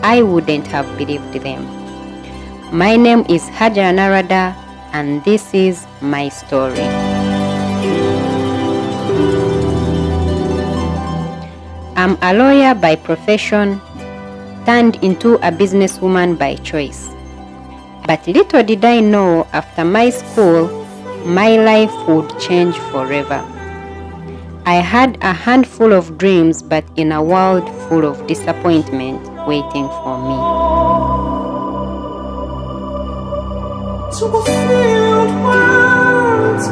I wouldn't have believed them. My name is Hajara Narada, and this is my story. I'm a lawyer by profession, turned into a businesswoman by choice. But little did I know, after my school, my life would change forever. I had a handful of dreams, but in a world full of disappointment waiting for me. To a field where it's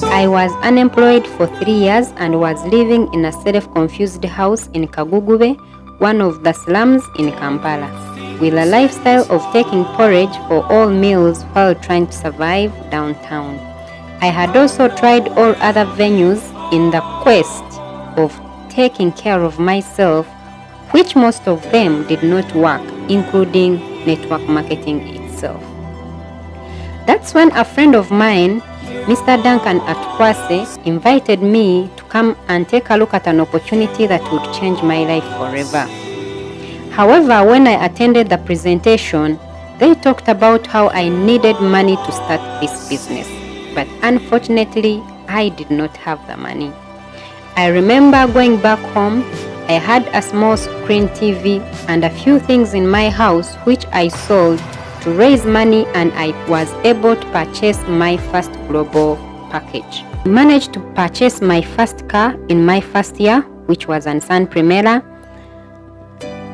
I was unemployed for 3 years and was living in a self-confused house in Kagugube, one of the slums in Kampala, with a lifestyle of taking porridge for all meals while trying to survive downtown. I had also tried all other venues in the quest of taking care of myself, which most of them did not work, including network marketing itself. That's when a friend of mine, Mr. Duncan at Kwase, invited me to come and take a look at an opportunity that would change my life forever. However, when I attended the presentation, they talked about how I needed money to start this business, but unfortunately, I did not have the money. I remember going back home. I had a small screen TV and a few things in my house which I sold to raise money, and I was able to purchase my first global package. I managed to purchase my first car in my first year, which was a Nissan Primera,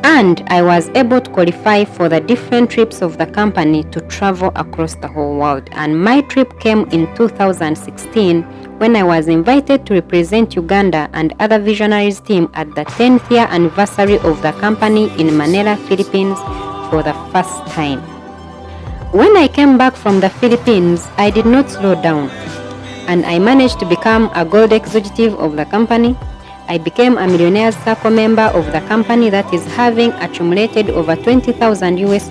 and I was able to qualify for the different trips of the company to travel across the whole world. And my trip came in 2016 when I was invited to represent Uganda and other visionaries team at the 10th year anniversary of the company in Manila, Philippines for the first time. When I came back from the Philippines, I did not slow down, and I managed to become a gold executive of the company. I became a Millionaires Circle member of the company that is having accumulated over $20,000 US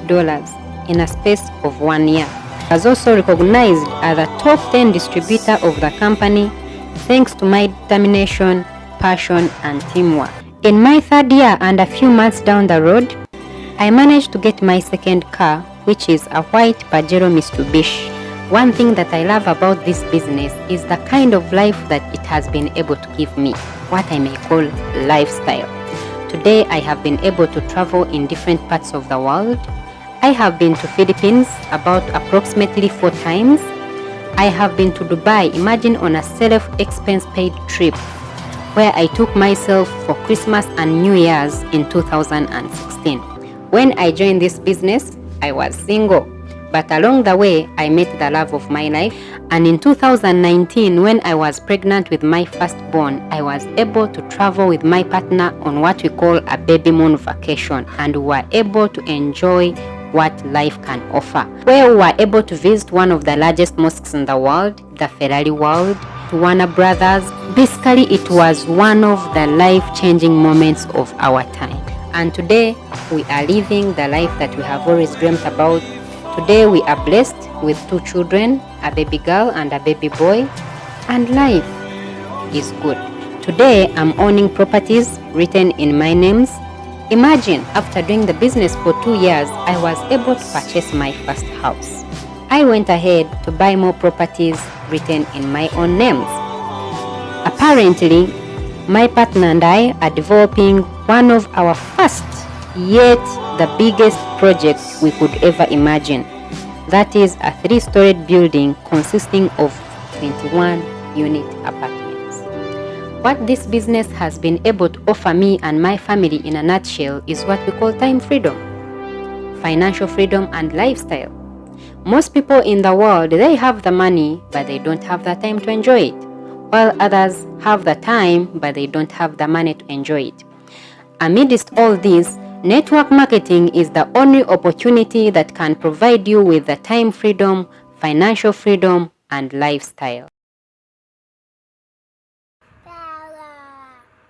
in a space of 1 year. I was also recognized as a top 10 distributor of the company thanks to my determination, passion, and teamwork. In my third year and a few months down the road, I managed to get my second car, which is a white Pajero Mitsubishi. One thing that I love about this business is the kind of life that it has been able to give me, what I may call lifestyle. Today, I have been able to travel in different parts of the world. I have been to Philippines about approximately 4 times. I have been to Dubai, imagine on a self-expense paid trip, where I took myself for Christmas and New Year's in 2016. When I joined this business, I was single, but along the way, I met the love of my life. And in 2019, when I was pregnant with my firstborn, I was able to travel with my partner on what we call a baby moon vacation, and we were able to enjoy what life can offer, where we were able to visit one of the largest mosques in the world, the Ferrari World, to Warner Brothers. Basically, it was one of the life-changing moments of our time. And today, we are living the life that we have always dreamt about. Today, we are blessed with 2 children, a baby girl and a baby boy, and life is good. Today, I'm owning properties written in my names. Imagine, after doing the business for 2 years, I was able to purchase my first house. I went ahead to buy more properties written in my own names. Apparently, my partner and I are developing one of our first, yet the biggest project we could ever imagine. That is a 3-storied building consisting of 21 unit apartments. What this business has been able to offer me and my family in a nutshell is what we call time freedom, financial freedom, and lifestyle. Most people in the world, they have the money, but they don't have the time to enjoy it, while others have the time, but they don't have the money to enjoy it. Amidst all this, network marketing is the only opportunity that can provide you with the time freedom, financial freedom, and lifestyle.